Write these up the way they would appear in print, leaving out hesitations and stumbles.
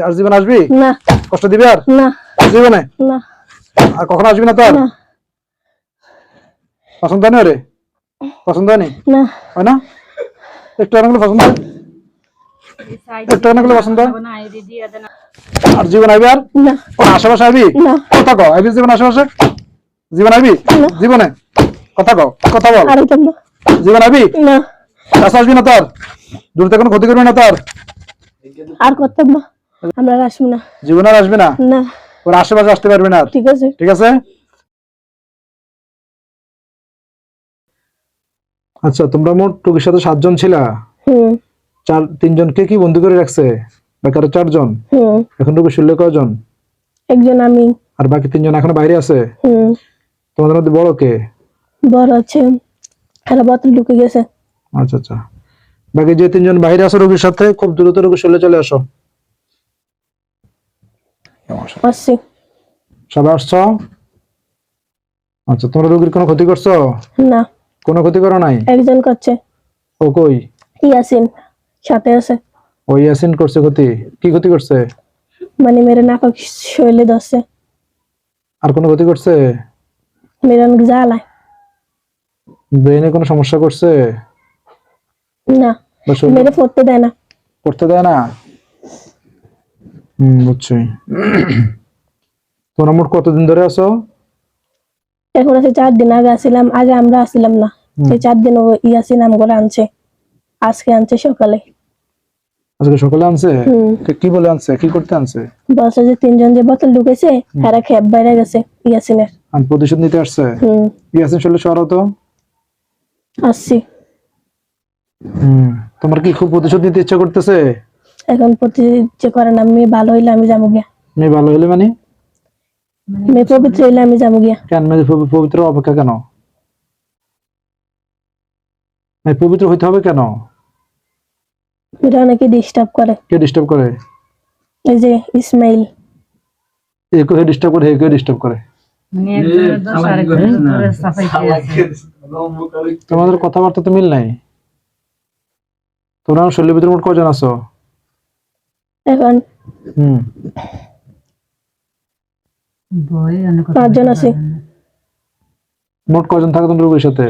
আর জীবন আসবি না কষ্ট দিবি আর না জীবনে না আর কখনো আসবি না তোর না পছন্দ হয় না রে পছন্দ হয় না হয় না একটু অনেকগুলো পছন্দ হয় একটু অনেকগুলো পছন্দ হয় আর জীবন আইবি আর না কোন আশেপাশে আইবি না কথা কও আইবি জীবন আশেপাশে জীবন আইবি জীবনে কথা কও কথা বল আর হইতাম না জীবন আইবি না কাছে আসবি না তোর দূর থেকে কোনো ক্ষতি করবি না তোর আর করতাম না আমরা আর আসবো না জীবন আর আসবি না না ওর আশেপাশে আসতে পারবি না আর। ঠিক আছে ঠিক আছে আচ্ছা তোমরা মোট টুকির সাথে 7 জন ছিলা হুম 3 জনকে কি বন্ধু করে রাখছে বাকি 4 জন হুম এখন টুকু শুনলে কয়জন একজন আমি আর বাকি 3 জন এখনো বাইরে আছে হুম তোমাদের মধ্যে বড় কে বড় আছে আর বোতল ঢুকে গেছে আচ্ছা আচ্ছা বাকি যে 3 জন বাইরে আছে রোগীর সাথে খুব দ্রুত রোগী শুনলে চলে আসো আসছি সবাই আসছো আচ্ছা তোমরা রোগীর কোনো ক্ষতি করছো না কোনো ক্ষতি করো নাই একজন করছে ও কই ইয়াসিন সাথে আছে ও ইয়াসিন করছে ক্ষতি কি ক্ষতি করছে মানে মেরে নাকক শৈলে ধরছে আর কোনো ক্ষতি করছে মেরে অনেক জ্বালায় ব্রেনে কোনো সমস্যা করছে না বা শরীরে মেরে পড়তে দেয় না করতে দেয় না বুঝছি তোমরা মোট কতদিন ধরে আছো এখন আছে 4 দিন আগে আসছিলাম আগে আমরা আসছিলাম না সেই 4 দিন ও ইয়াসিন নাম করে আনছে আজকে আনছে সকালে আজকে সকালে আনছে হুম কি বলে আনছে কি করতে আনছে বলছে যে 3 জন যে বোতল ঢুকেছে এরা খেপ বাইরে গেছে ইয়াসিনের আর প্রতিশোধ নিতে আসছে ইয়াসিন শুনলে সরো তো আসছি তোমার কি খুব প্রতিশোধ নিতে ইচ্ছা করতেছে এখন প্রতি যে করে না মেয়ে ভালো হইলে আমি যাবো গিয়া মেয়ে ভালো হলে মানে মেয়ে পবিত্র হইলে আমি যাবো গিয়া কেন মেয়ে পবিত্র অপেক্ষা কেন পবিত্র হইতে হবে কেন এটা অনেকে ডিস্টার্ব করে কে ডিস্টার্ব করে এই যে ইসমাইল একে ডিস্টার্ব করে একে ডিস্টার্ব করে তোমাদের কথাবার্তা তো মিল নাই তোমরা শরীরের ভিতরে মোট কজন আছো এখন 5 জন আছে মোট কজন থাকে তোমার রোগীর সাথে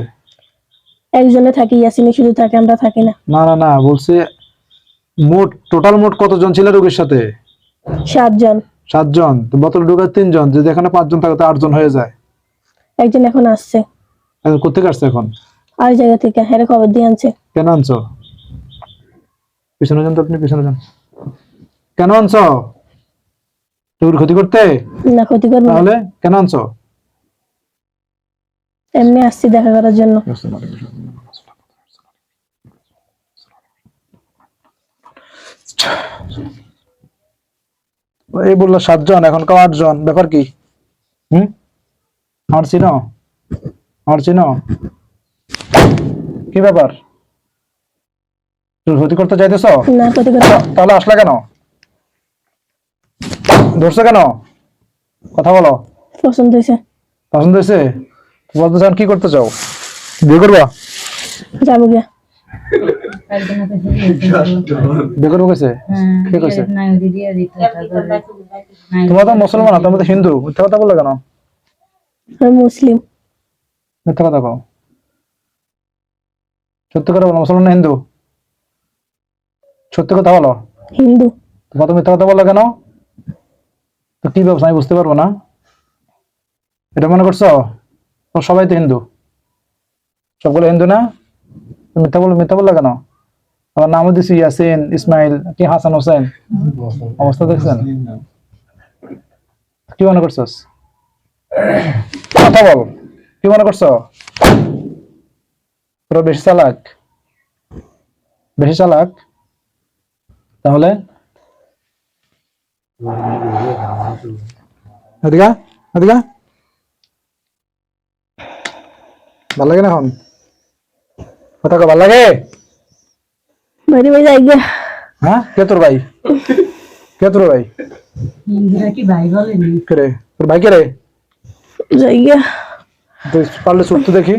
একজনে থাকি ইয়াসিনে শুধু থাকে আমরা থাকি না না না না বলছে মোট টোটাল মোট কতজন ছিল রোগীর সাথে 7 জন 7 জন তো বোতল ঢোকায় 3 জন যদি এখানে 5 জন থাকে তো 8 জন হয়ে যায় একজন এখন আসছে এখন কোথেকে আসছে এখন আর জায়গা থেকে হেরে খবর দিয়ে আনছে কেন আনছো পিছনে যান তো আপনি পিছনে যান কেন আনছো তোর ক্ষতি করতে না ক্ষতি করবে না তাহলে কেন আনছো এমনি আসছি দেখা করার জন্য এই বললো 7 জন এখন কেউ 8 জন ব্যাপার কি আর চিনো কি ব্যাপার তুই ক্ষতি করতে চাইতেছ না ক্ষতি করবে তাহলে আসলা কেন ধরছো কেন কথা বলো পছন্দ হয়েছে বলতে চান কি করতে চাও বিয়ে করবা যাবো গিয়া বিয়ে করবো কেছে কে কইছে তোমরা তো মুসলমান তোমরা তো হিন্দু মিথ্যা কথা বললে কেন আমি মুসলিম মিথ্যা কথা কও সত্য কথা বলো মুসলমান না হিন্দু সত্য কথা বলো হিন্দু তোমরা তো মিথ্যা কথা বললে কেন তো কি ব্যবসা আমি বুঝতে পারবো না এটা মনে করছো সবাই তো হিন্দু সবগুলো হিন্দু না মিথ্যা বললে কেন আমার নামও দিছি ইয়াসিন ইসমাইল কি হাসান হোসেন অবস্থা দেখছেন কি মনে করছস কথা বল কি মনে করছো তোরা বেশি চালাক তাহলে এদিকে ভাল লাগে না এখন কথা ভাল লাগে বাইরে যাই গিয়া হ্যাঁ কে তোর ভাই কি ভাই বলেনি কে রে তোর ভাই কে রে যাই গিয়া তুই পারলে ছুটতে দেখি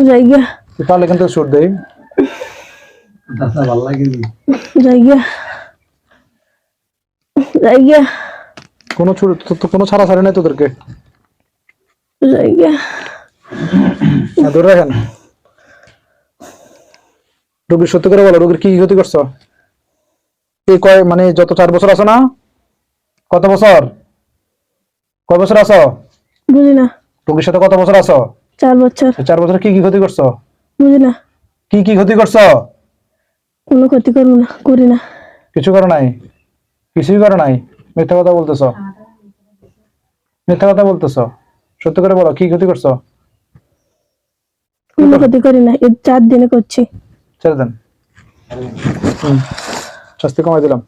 যাই গিয়া তুই পারলে কিন্তু ছুট দেই দাদা ভালো লাগে যাই গিয়া জায়গা কোনো কোনো ছাড়াছাড়ি নাই তোদেরকে। জায়গা ধরে রাখেন। রোগীর সত্যি করে বলো, রোগীর কি কি ক্ষতি করছো? এই কয় মানে যত 4 বছর আছো না, কত বছর, কয় বছর আছো বুঝি না। রোগীর সাথে? কত বছর আছো? 4 বছর। 4 বছরে কি কি ক্ষতি করছো? বুঝি না। কি কি ক্ষতি করছো? কোনো ক্ষতি করবো না, করি না। কিছু করো নাই, কিছুই করো নাই, মিথ্যা কথা বলতেছো, মিথ্যা কথা বলতেছো। সত্যি করে বলো, কি ক্ষতি করছো? কোনো ক্ষতি করি না, এই 4 দিনে করছি। ছেড়ে দেন। শাস্তি কমাই দিলাম।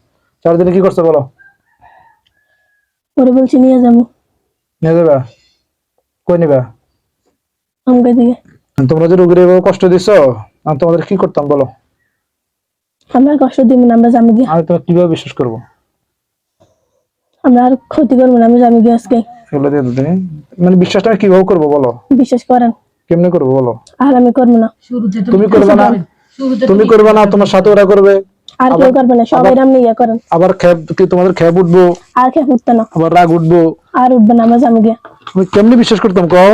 4 দিনে কি করছো বলো? ওরে বলছি নিয়ে যাবো নিয়ে যাবা? কই নিবা? আমাকে দিয়ে। তোমরা যে রোগীর এভাবে কষ্ট দিছো, আমি তোমাদের কি করতাম বলো? আমরা আর কষ্ট দিব না, আমরা জামি গিয়ে। আমি তোমাকে কিভাবে বিশ্বাস করবো? আমরা আর ক্ষতি করবো না, আমি জামি গিয়ে আজকে। এগুলো দিয়ে তুমি মানে বিশ্বাসটা আমি কিভাবে করবো বলো? বিশ্বাস করেন। কেমনে করবো বলো? আর আমি করবো না। শুরুতে তুমি করবে না, তুমি করবে না, তোমার সাথে ওরা করবে, আর কেউ করবে না, সবাই আপনি ইয়ে করেন। আবার তোমাদের খেপ উঠবো, আর কে উঠতে না, আবার রাগ উঠবো। আর উঠবে না, আমরা জামি গিয়ে। তুমি কেমনে বিশ্বাস করতাম কও?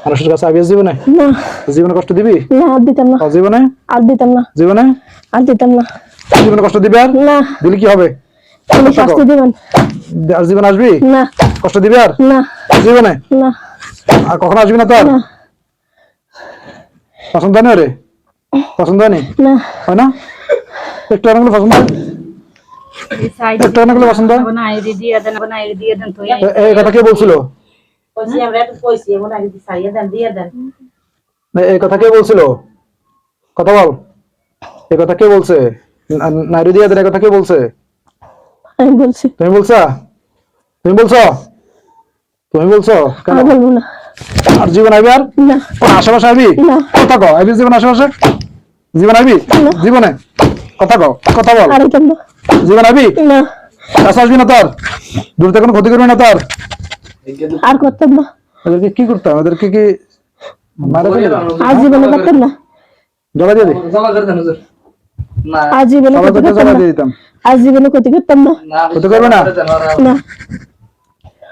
মানুষের কাছে আবিয়াস জীবনে, না জীবনে কষ্ট দিবি? না, আর দিতাম না, জীবনে, আর দিতাম না, জীবনে, আর দিতাম না। জীবনে কষ্ট দিবি? আর না, দিলে কি হবে? আপনি শাস্তি দিবেন। আর জীবন আসবি? না কষ্ট দিবি আর না জীবনে? না আর কখনো আসবি না? তোর না পছন্দ হয় না? রে পছন্দ হয়নি? না। হয় না? একটু অনেকগুলো পছন্দ হয়, একটু অনেকগুলো পছন্দ হয়। এই কথা কে বলছিল? এই কথা কে বলছিল? কথা বল। এই কথা কে বলছে? নাইরে দিয়ে দেন, এই কথা কে বলছে? আমি বলছি। তুমি বলছো? তুমি বলছো? তুমি বলছো কেন? আর বলবো না। আর জীবন আইবি? আর না আশেপাশে আইবি? না। কথা কও, আইবি জীবন আশেপাশে? জীবন আইবি জীবনে? কথা কও, কথা বল। আর দিতাম না। জীবন আইবি? না কাছে আসবি না? তোর দূর থেকে কোনো ক্ষতি করবি না? তোর আর করতাম না, ওদেরকে কি করতাম? ওদেরকে কি মারা ফেলে আর জীবনে করতাম না, জমা দিয়ে দিই? আর জীবনে সবার ক্ষতি কাছে করতাম জমা না, দিয়ে দিতাম। আর জীবনে ক্ষতি করতাম না। ক্ষতি করবে না? না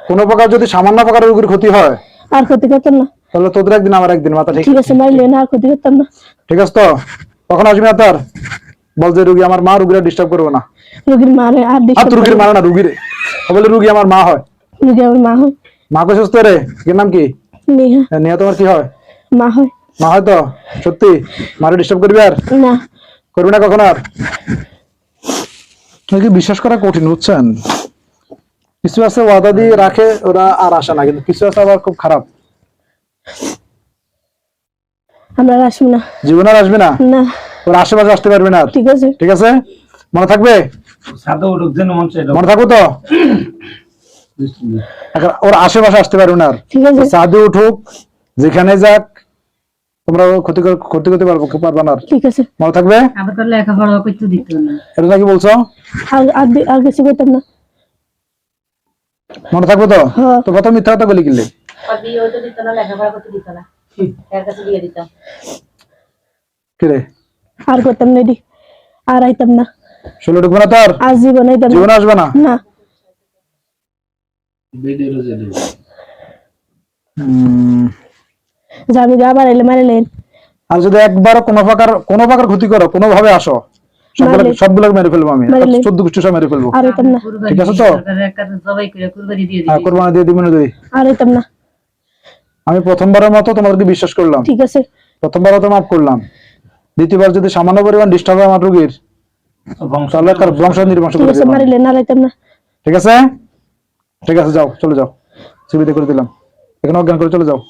কোনো প্রকার যদি সামান্য প্রকার রোগীর ক্ষতি হয়, আর ক্ষতি করতাম না। তাহলে তোদের একদিন আমার একদিন, মাথা ঠিক? ঠিক আছে, মারলে না, আর ক্ষতি করতাম না। ঠিক আছে তো? কখন আসবি না? তোর বল যে রুগী আমার মা, রুগীরা ডিস্টার্ব করবো না। রোগীর মারে আর আর disturb রুগীর করবো মানে না, রুগীর বলে রুগী আমার মা হয়। না। রোগী আমার মা হয়। মা কে সুস্থ রে, এর নাম কি? নেহা নিয়া তোমার কি হয়? মা হয়। মা হয় তো? সত্যি মারে ডিস্টার্ব করবি? আর না করবি না কখন? আর নাকি বিশ্বাস করা কঠিন, বুঝছেন? কিছু আছে ওয়াদা দিয়ে রাখে, ওরা আর আসে না, কিন্তু কিছু আছে আবার খুব খারাপ। আমরা আর আসবো না। জীবনে আর আসবে না, না ওরা আশেপাশে আসতে পারবে না আর। ঠিক আছে। ঠিক আছে, মনে থাকবে? মনে থাকবো তো? এখন ওর আশেপাশে আসতে পারবে না আর। ঠিক আছে। সাদে উঠুক, যেখানে যাক, তোমরা ক্ষতি করতে পারবে না আর। ঠিক আছে। মনে থাকবে? আবার তো লেখাপড়া করতে দিত না। এটা নাকি বলছো? আর কিছু করতাম না। মনে থাকবে তো? হ্যাঁ। তো কথা মিথ্যা কথা বলি কিনলে? বিয়ে হইতে দিত না, লেখাপড়া করতে দিত না, এর কাছে দিয়ে দিতাম। কি রে, আর করতাম না, আর আইতাম না, ষোলো ঢুকবে না তোর? আর জীবনে আইতাম না। জীবনে আসবে না? না যাবি আবার এলে মারিলেন। আর যদি একবার কোনো প্রকার ক্ষতি করো, কোনো ভাবে আসো, সবগুলো মেরে ফেলবো আমি, 14 গোষ্ঠী সব মেরে ফেলবো। আর আইতাম না। ঠিক আছে তো? জবাই করে কুরবানি দিয়ে হ্যাঁ, দিবি। কোরবানি দিয়ে দিবি না তুই? আর আইতাম না। আমি প্রথমবারের মতো তোমাদেরকে বিশ্বাস করলাম, ঠিক আছে। প্রথমবার তো মাফ করলাম। দ্বিতীয়বার যদি সামান্য পরিমাণ ডিস্টার্ব হয় আমার রোগীর, তাহলে তার বংশ নির্বংশ ঠিক করে আছে, দেবো আমি। মারিলেন, আর আইতাম না। ঠিক আছে, ঠিক আছে, যাও, চলে যাও, সুবিধা করে দিলাম, এখানে অজ্ঞান করে চলে যাও।